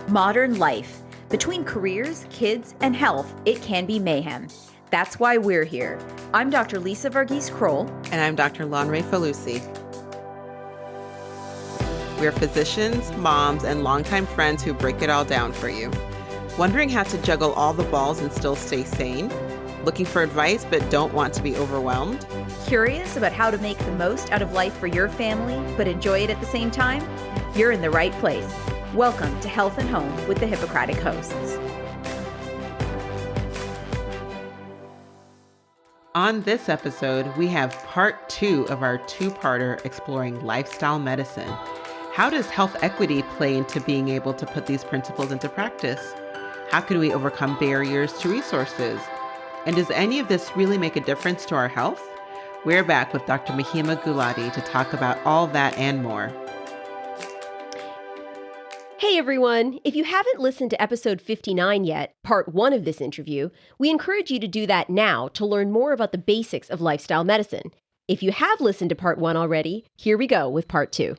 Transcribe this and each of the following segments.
Modern life. Between careers, kids, and health, it can be mayhem. That's why we're here. I'm Dr. Lisa Varghese-Kroll. And I'm Dr. Lonray Falusi. We're physicians, moms, and longtime friends who break it all down for you. Wondering how to juggle all the balls and still stay sane? Looking for advice but don't want to be overwhelmed? Curious about how to make the most out of life for your family but enjoy it at the same time? You're in the right place. Welcome to Health and Home with the Hippocratic hosts. On this episode, we have part 2 of our two-parter exploring lifestyle medicine. How does health equity play into being able to put these principles into practice? How can we overcome barriers to resources? And does any of this really make a difference to our health? We're back with Dr. Mahima Gulati to talk about all that and more. Hey everyone! If you haven't listened to episode 59 yet, part 1 of this interview, we encourage you to do that now to learn more about the basics of lifestyle medicine. If you have listened to part 1 already, here we go with part 2.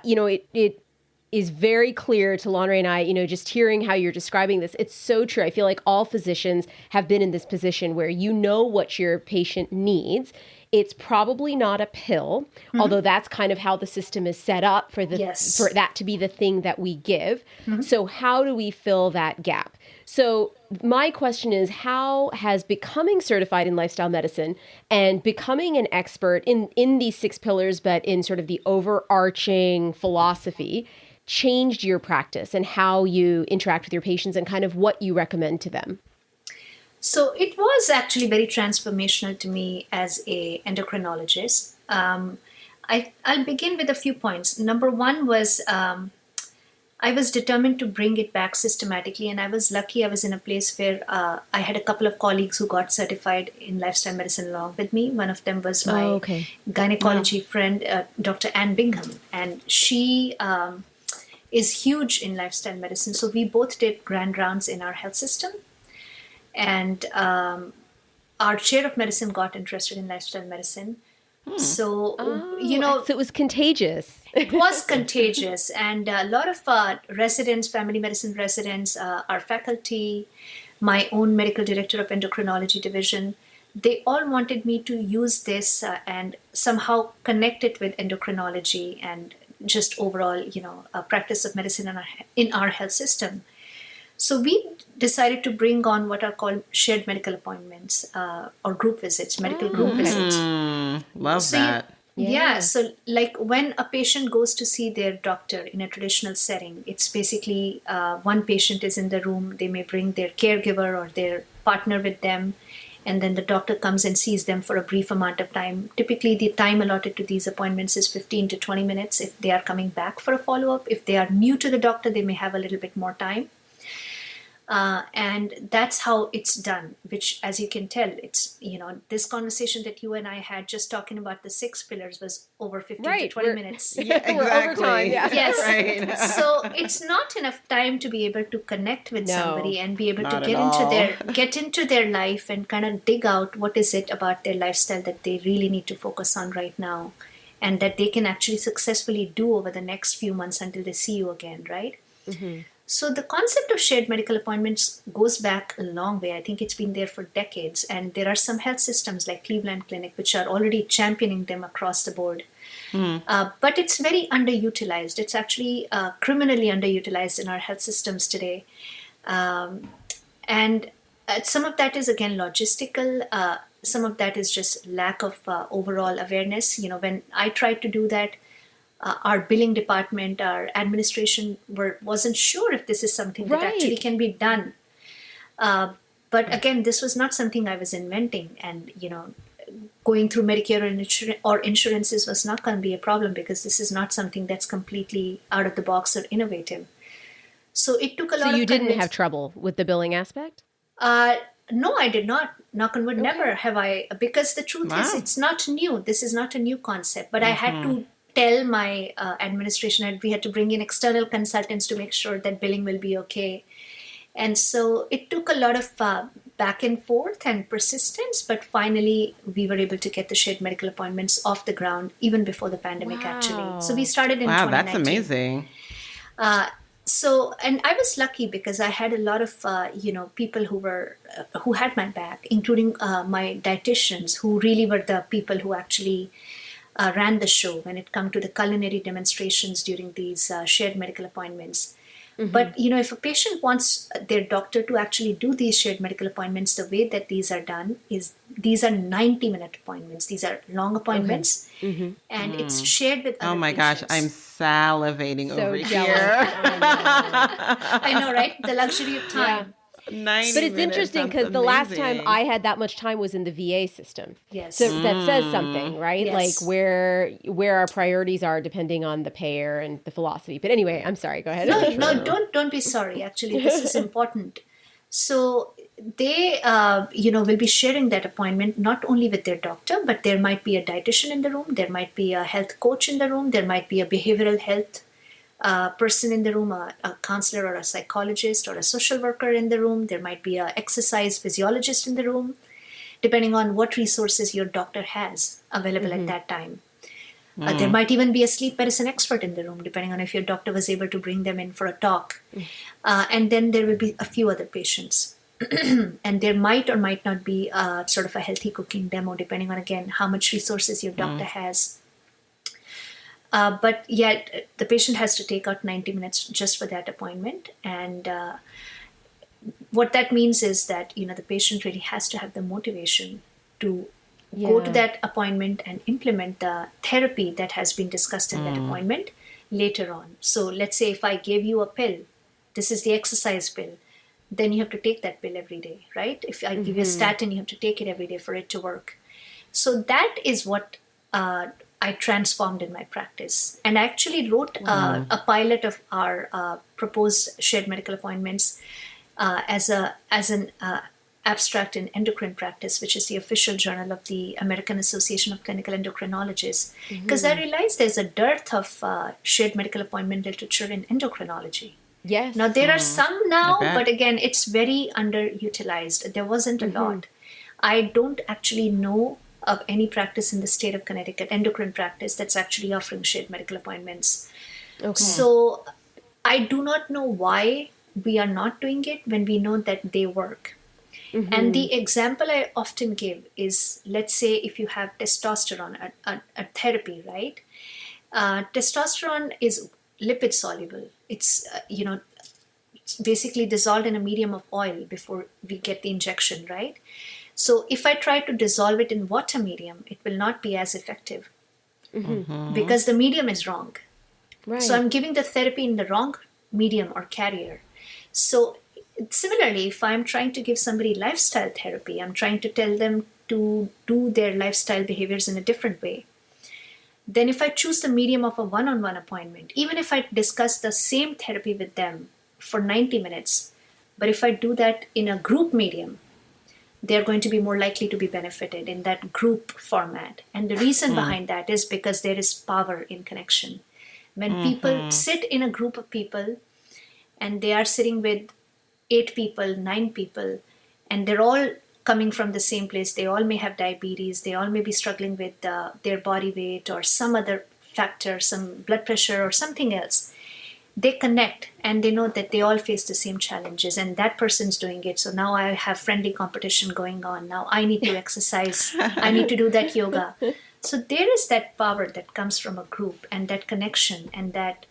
You know, it is very clear to Lonray and I, just hearing how you're describing this, it's so true. I feel like all physicians have been in this position where you know what your patient needs. It's probably not a pill, although that's kind of how the system is set up for that to be the thing that we give. So how do we fill that gap? So my question is, how has becoming certified in lifestyle medicine and becoming an expert in these 6 pillars, but in sort of the overarching philosophy, changed your practice and how you interact with your patients and kind of what you recommend to them? So it was actually very transformational to me as a endocrinologist. I'll begin with a few points. Number 1 was I was determined to bring it back systematically, and I was lucky I was in a place where I had a couple of colleagues who got certified in lifestyle medicine along with me. One of them was my gynecology friend, Dr. Ann Bingham, and she is huge in lifestyle medicine. So we both did grand rounds in our health system. And our chair of medicine got interested in lifestyle medicine. So, so it was contagious. It was contagious. And a lot of residents, family medicine residents, our faculty, my own medical director of endocrinology division, they all wanted me to use this and somehow connect it with endocrinology and just overall, a practice of medicine in our health system. So we decided to bring on what are called shared medical appointments or group visits, medical group visits. Love that. So like when a patient goes to see their doctor in a traditional setting, it's basically one patient is in the room, they may bring their caregiver or their partner with them, and then the doctor comes and sees them for a brief amount of time. Typically, the time allotted to these appointments is 15 to 20 minutes if they are coming back for a follow-up. If they are new to the doctor, they may have a little bit more time. And that's how it's done, which, as you can tell, it's, this conversation that you and I had just talking about the 6 pillars was over 15 to 20 minutes. Yeah, exactly. Time, yeah. Yes. Right. So it's not enough time to be able to connect with somebody and be able to get into their life and kind of dig out what is it about their lifestyle that they really need to focus on right now and that they can actually successfully do over the next few months until they see you again, right? Mm-hmm. So the concept of shared medical appointments goes back a long way. I think it's been there for decades. And there are some health systems like Cleveland Clinic, which are already championing them across the board. But it's very underutilized. It's actually criminally underutilized in our health systems today. And some of that is, again, logistical. Some of that is just lack of overall awareness. When I tried to do that, our billing department, our administration wasn't sure if this is something that actually can be done. But again, this was not something I was inventing. And, going through Medicare or insurances was not going to be a problem because this is not something that's completely out of the box or innovative. So it took a lot of... So you didn't have trouble with the billing aspect? No, I did not. Knock on wood, never have I. Because the truth is, it's not new. This is not a new concept. But I had to tell my administration that we had to bring in external consultants to make sure that billing will be okay. And so it took a lot of back and forth and persistence, but finally we were able to get the shared medical appointments off the ground even before the pandemic, actually. So we started in 2019. Wow, that's amazing. So, and I was lucky because I had a lot of, people who had my back, including my dietitians, who really were the people who actually ran the show when it come to the culinary demonstrations during these shared medical appointments. But, if a patient wants their doctor to actually do these shared medical appointments, the way that these are done is these are 90-minute appointments. These are long appointments, and it's shared with other Oh my gosh, patients. I'm salivating So over jealous. here. I know, right? The luxury of time. 90 But it's minutes interesting sounds because the last time amazing. I had that much time was in the VA system. Yes. So that says something, right? Yes. Like where our priorities are depending on the payer and the philosophy. But anyway, I'm sorry. Go ahead. No, don't be sorry. Actually, this is important. So they, will be sharing that appointment not only with their doctor, but there might be a dietitian in the room. There might be a health coach in the room. There might be a behavioral health person in the room, a counselor or a psychologist or a social worker in the room. There might be an exercise physiologist in the room, depending on what resources your doctor has available at that time. There might even be a sleep medicine expert in the room, depending on if your doctor was able to bring them in for a talk. And then there will be a few other patients. And there might or might not be sort of a healthy cooking demo, depending on, again, how much resources your doctor has. But yet the patient has to take out 90 minutes just for that appointment. And what that means is that, the patient really has to have the motivation to go to that appointment and implement the therapy that has been discussed in that appointment later on. So let's say if I gave you a pill, this is the exercise pill, then you have to take that pill every day, right? If I give you a statin, you have to take it every day for it to work. So that is what I transformed in my practice. And I actually wrote a pilot of our proposed shared medical appointments as an abstract in endocrine practice, which is the official journal of the American Association of Clinical Endocrinologists. Because I realized there's a dearth of shared medical appointment literature in endocrinology. Yes. Now, there are some now, but again, it's very underutilized. There wasn't a lot. I don't actually know of any practice in the state of Connecticut, endocrine practice, that's actually offering shared medical appointments. Okay. So I do not know why we are not doing it when we know that they work. And the example I often give is, let's say if you have testosterone, a therapy, right? Testosterone is lipid soluble. It's, basically dissolved in a medium of oil before we get the injection, right? So if I try to dissolve it in water medium, it will not be as effective because the medium is wrong. Right. So I'm giving the therapy in the wrong medium or carrier. So similarly, if I'm trying to give somebody lifestyle therapy, I'm trying to tell them to do their lifestyle behaviors in a different way. Then if I choose the medium of a one-on-one appointment, even if I discuss the same therapy with them for 90 minutes, but if I do that in a group medium, they're going to be more likely to be benefited in that group format. And the reason behind that is because there is power in connection. When people sit in a group of people and they are sitting with 8 people, 9 people, and they're all coming from the same place. They all may have diabetes. They all may be struggling with their body weight or some other factor, some blood pressure or something else. They connect and they know that they all face the same challenges and that person's doing it. So now I have friendly competition going on. Now I need to exercise. I need to do that yoga. So there is that power that comes from a group and that connection and that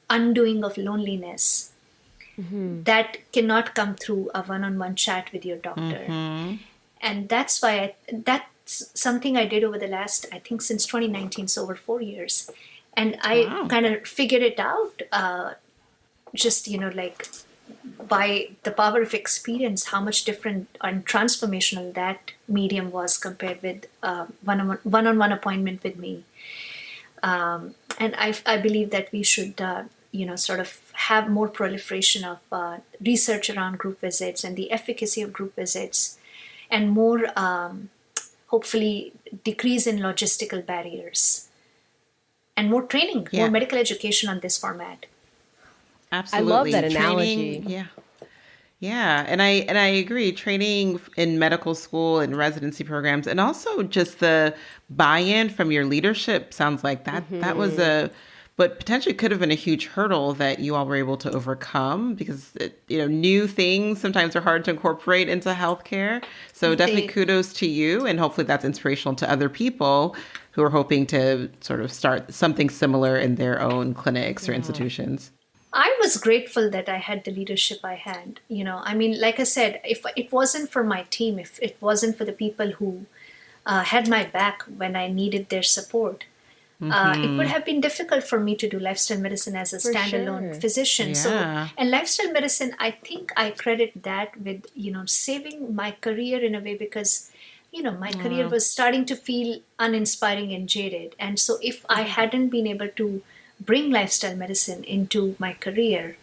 undoing of loneliness. That cannot come through a one-on-one chat with your doctor. And that's why that's something I did over the last, I think since 2019, so over 4 years. And I kind of figured it out just, like by the power of experience, how much different and transformational that medium was compared with one-on-one appointment with me. And I believe that we should sort of have more proliferation of research around group visits and the efficacy of group visits and more, hopefully, decrease in logistical barriers and more training, more medical education on this format. Absolutely. I love that analogy. Yeah. And I agree. Training in medical school and residency programs and also just the buy-in from your leadership sounds like that was a but potentially could have been a huge hurdle that you all were able to overcome because, new things sometimes are hard to incorporate into healthcare. So definitely kudos to you. And hopefully that's inspirational to other people who are hoping to sort of start something similar in their own clinics or institutions. I was grateful that I had the leadership I had. Like I said, if it wasn't for my team, if it wasn't for the people who had my back when I needed their support, it would have been difficult for me to do lifestyle medicine as a standalone physician. Yeah. And lifestyle medicine, I think I credit that with, saving my career in a way because, my career was starting to feel uninspiring and jaded. And so if I hadn't been able to bring lifestyle medicine into my career,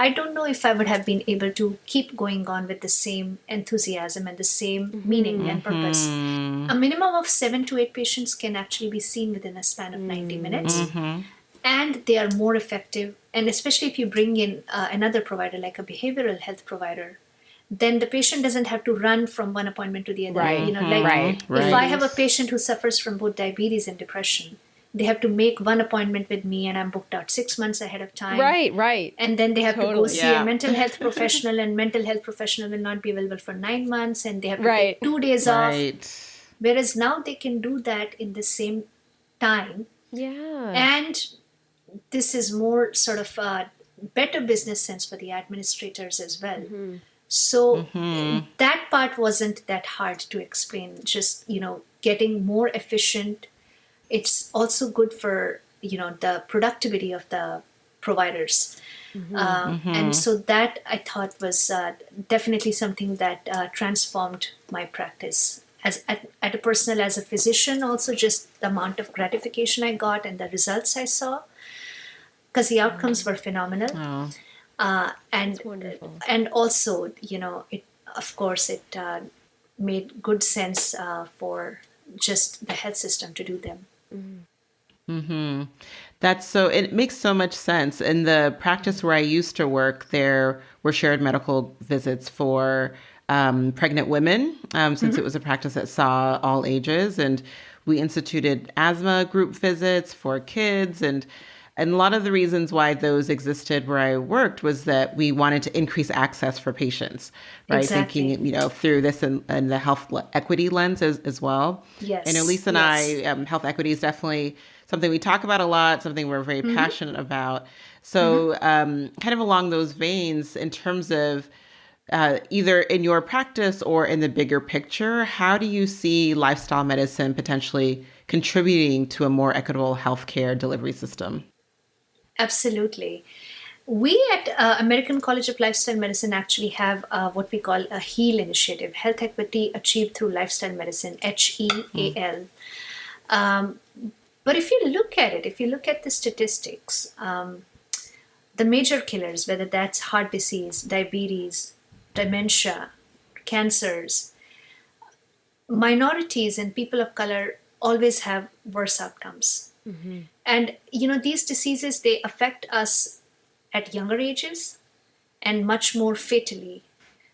I don't know if I would have been able to keep going on with the same enthusiasm and the same meaning and purpose. A minimum of 7 to 8 patients can actually be seen within a span of 90 minutes. And they are more effective. And especially if you bring in another provider, like a behavioral health provider, then the patient doesn't have to run from one appointment to the other. If I have a patient who suffers from both diabetes and depression, they have to make one appointment with me and I'm booked out 6 months ahead of time. Right. And then they have to go see a mental health professional, and mental health professional will not be available for 9 months, and they have to take 2 days off. Whereas now they can do that in the same time. Yeah. And this is more sort of a better business sense for the administrators as well. So that part wasn't that hard to explain. Just, getting more efficient. It's also good for, the productivity of the providers. And so that I thought was definitely something that transformed my practice. At a personal, as a physician, also just the amount of gratification I got and the results I saw, because the outcomes were phenomenal. And wonderful. And also, it made good sense for just the health system to do them. It makes so much sense. In the practice where I used to work, there were shared medical visits for pregnant women, since it was a practice that saw all ages. And we instituted asthma group visits for kids. And a lot of the reasons why those existed where I worked was that we wanted to increase access for patients, right? Exactly. Thinking, through this and the health equity lens as well. Yes. I know Lisa and I, health equity is definitely something we talk about a lot, something we're very passionate about. So kind of along those veins, in terms of either in your practice or in the bigger picture, how do you see lifestyle medicine potentially contributing to a more equitable healthcare delivery system? Absolutely. We at American College of Lifestyle Medicine actually have what we call a HEAL initiative, Health Equity Achieved Through Lifestyle Medicine, HEAL. But if you look at the statistics, the major killers, whether that's heart disease, diabetes, dementia, cancers, minorities and people of color always have worse outcomes. And, these diseases, they affect us at younger ages and much more fatally.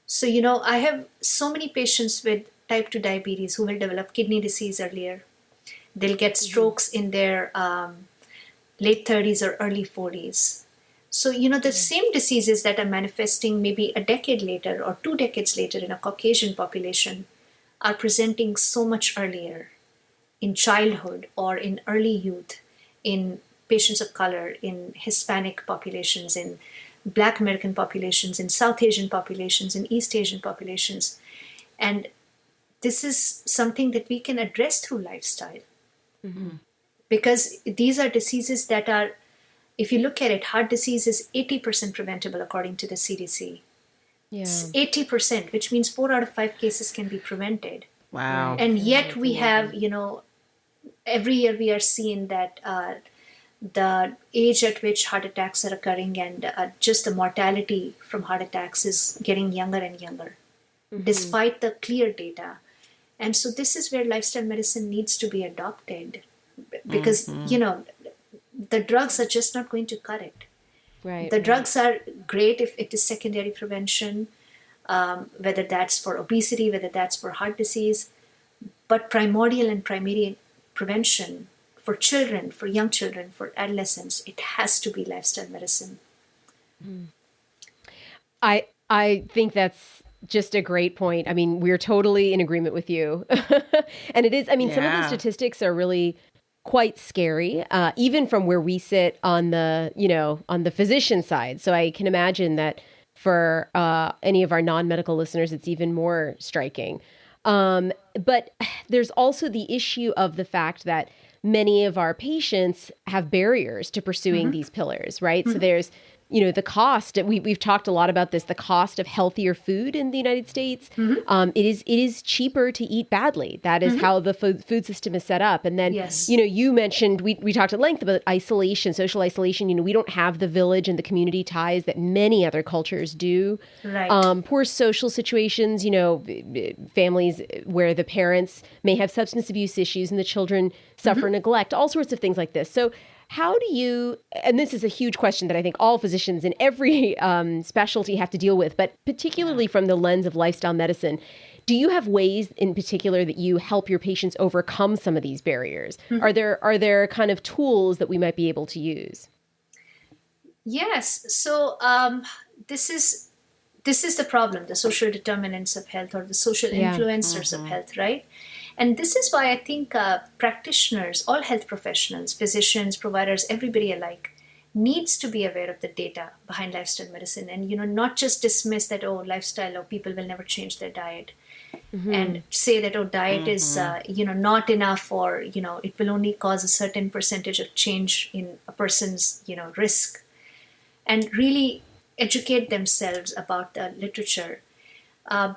So, I have so many patients with type 2 diabetes who will develop kidney disease earlier. They'll get strokes in their late 30s or early 40s. So, the same diseases that are manifesting maybe a decade later or 2 decades later in a Caucasian population are presenting so much earlier in childhood or in early youth, in patients of color, in Hispanic populations, in Black American populations, in South Asian populations, in East Asian populations. And this is something that we can address through lifestyle. Because these are diseases that are, if you look at it, heart disease is 80% preventable according to the CDC. Yeah. 80%, which means 4 out of 5 cases can be prevented. Wow. And yet we have, every year we are seeing that the age at which heart attacks are occurring and just the mortality from heart attacks is getting younger and younger, despite the clear data. And so this is where lifestyle medicine needs to be adopted because, the drugs are just not going to cut it. Right. The drugs are great if it is secondary prevention, whether that's for obesity, whether that's for heart disease, but primordial and primary prevention for children, for young children, for adolescents, it has to be lifestyle medicine. I think that's just a great point. I mean, we're totally in agreement with you. And it is, I mean, some of the statistics are really quite scary, even from where we sit on the, on the physician side. So I can imagine that for any of our non-medical listeners, it's even more striking. But there's also the issue of the fact that many of our patients have barriers to pursuing these pillars, right? So there's, the cost. We've talked a lot about this, the cost of healthier food in the United States. It is cheaper to eat badly. That is how the food system is set up. And then, you mentioned, we talked at length about isolation, social isolation. We don't have the village and the community ties that many other cultures do. Right. Poor social situations, families where the parents may have substance abuse issues and the children suffer neglect, all sorts of things like this. So how do you, and this is a huge question that I think all physicians in every specialty have to deal with, but particularly from the lens of lifestyle medicine, do you have ways in particular that you help your patients overcome some of these barriers? Are there kind of tools that we might be able to use? Yes. So this is the problem, the social determinants of health, or the social influencers of health, right? And this is why I think practitioners, all health professionals, physicians, providers, everybody alike, needs to be aware of the data behind lifestyle medicine, and not just dismiss that, lifestyle, or people will never change their diet, and say that, diet is not enough, or it will only cause a certain percentage of change in a person's risk, and really educate themselves about the literature.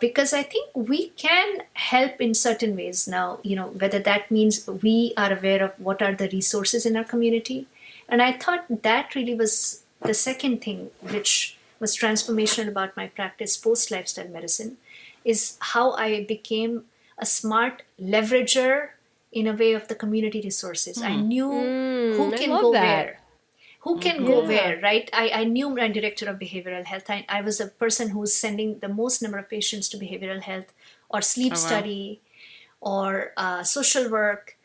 Because I think we can help in certain ways now, whether that means we are aware of what are the resources in our community. And I thought that really was the second thing which was transformational about my practice post-lifestyle medicine, is how I became a smart leverager in a way of the community resources. I knew who can go where. Who can go where, right? I knew my director of behavioral health. I was the person who was sending the most number of patients to behavioral health, or sleep study, or social work.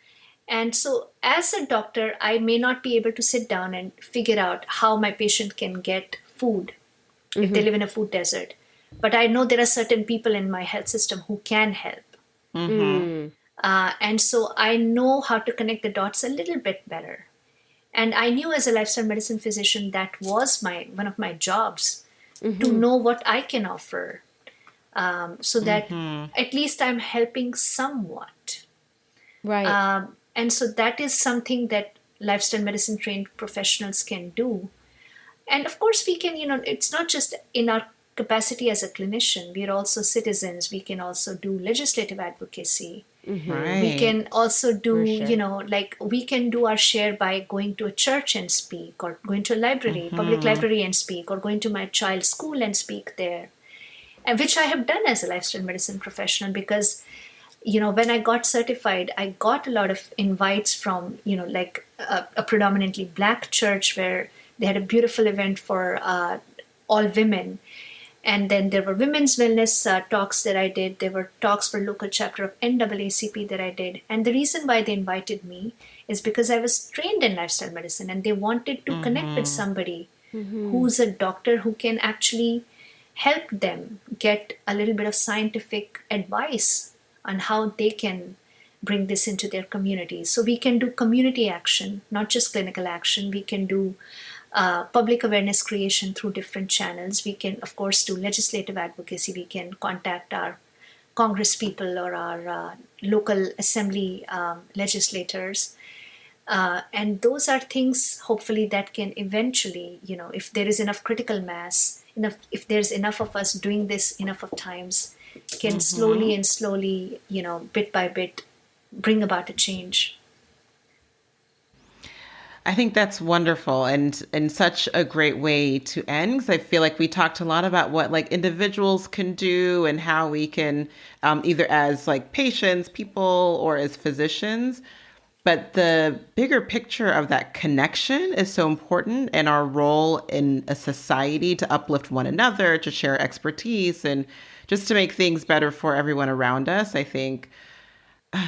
And so as a doctor, I may not be able to sit down and figure out how my patient can get food if they live in a food desert. But I know there are certain people in my health system who can help. And so I know how to connect the dots a little bit better. And I knew as a lifestyle medicine physician that was one of my jobs, to know what I can offer, so that at least I'm helping somewhat. Right. And so that is something that lifestyle medicine trained professionals can do. And of course we can, it's not just in our capacity as a clinician, we are also citizens. We can also do legislative advocacy. Right. We can also do, we can do our share by going to a church and speak, or going to a library, public library, and speak, or going to my child's school and speak there, and which I have done as a lifestyle medicine professional, because, when I got certified, I got a lot of invites from, a predominantly Black church where they had a beautiful event for all women. And then there were women's wellness talks that I did. There were talks for local chapter of NAACP that I did. And the reason why they invited me is because I was trained in lifestyle medicine, and they wanted to connect with somebody who's a doctor who can actually help them get a little bit of scientific advice on how they can bring this into their communities. So we can do community action, not just clinical action. We can do public awareness creation through different channels. We can, of course, do legislative advocacy. We can contact our Congress people or our local assembly legislators. And those are things, hopefully, that can eventually, if there is enough critical mass, if there's enough of us doing this enough of times, can slowly, bit by bit, bring about a change. I think that's wonderful, and such a great way to end, because I feel like we talked a lot about what individuals can do and how we can either as patients, people, or as physicians. But the bigger picture of that connection is so important, and our role in a society to uplift one another, to share expertise, and just to make things better for everyone around us, I think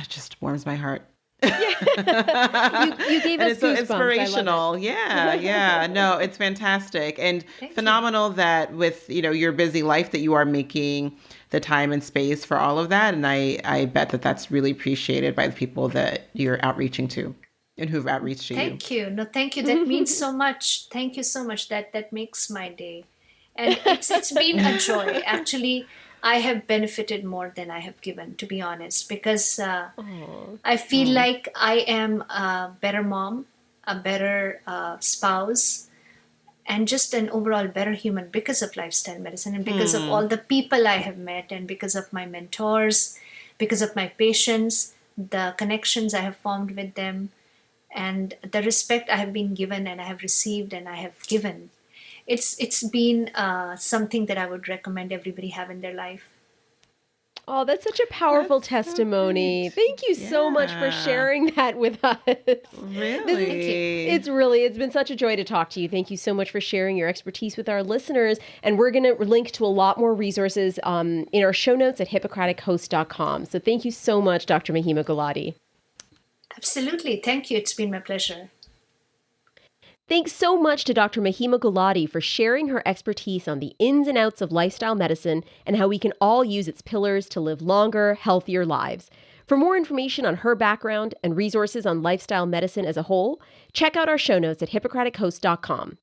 just warms my heart. You gave us And it's so goosebumps. inspirational. Yeah. No, it's fantastic and phenomenal that with, your busy life that you are making the time and space for all of that. And I bet that that's really appreciated by the people that you're outreaching to and who've outreached to you. Thank you. No, thank you. That means so much. Thank you so much. That makes my day. And it's been a joy. Actually, I have benefited more than I have given, to be honest, because I feel like I am a better mom, a better spouse, and just an overall better human because of lifestyle medicine and because of all the people I have met and because of my mentors, because of my patients, the connections I have formed with them, and the respect I have been given and I have received and I have given. It's been something that I would recommend everybody have in their life. Oh, that's such a powerful testimony. Thank you so much for sharing that with us. Really? It's been such a joy to talk to you. Thank you so much for sharing your expertise with our listeners. And we're going to link to a lot more resources in our show notes at hippocratichost.com. So thank you so much, Dr. Mahima Gulati. Absolutely. Thank you. It's been my pleasure. Thanks so much to Dr. Mahima Gulati for sharing her expertise on the ins and outs of lifestyle medicine and how we can all use its pillars to live longer, healthier lives. For more information on her background and resources on lifestyle medicine as a whole, check out our show notes at hippocratichost.com.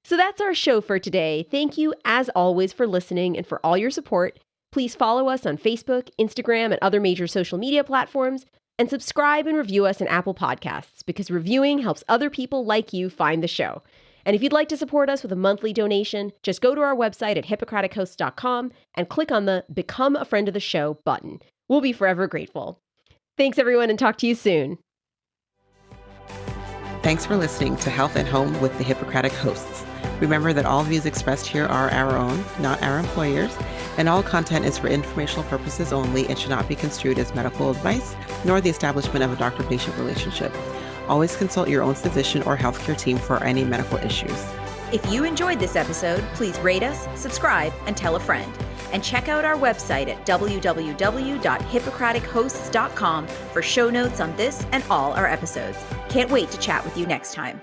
So that's our show for today. Thank you, as always, for listening and for all your support. Please follow us on Facebook, Instagram, and other major social media platforms. And subscribe and review us in Apple Podcasts because reviewing helps other people like you find the show. And if you'd like to support us with a monthly donation, just go to our website at hippocratichost.com and click on the Become a Friend of the Show button. We'll be forever grateful. Thanks, everyone, and talk to you soon. Thanks for listening to Health at Home with the Hippocratic hosts. Remember that all views expressed here are our own, not our employers, and all content is for informational purposes only and should not be construed as medical advice, nor the establishment of a doctor-patient relationship. Always consult your own physician or healthcare team for any medical issues. If you enjoyed this episode, please rate us, subscribe, and tell a friend. And check out our website at www.hippocratichosts.com for show notes on this and all our episodes. Can't wait to chat with you next time.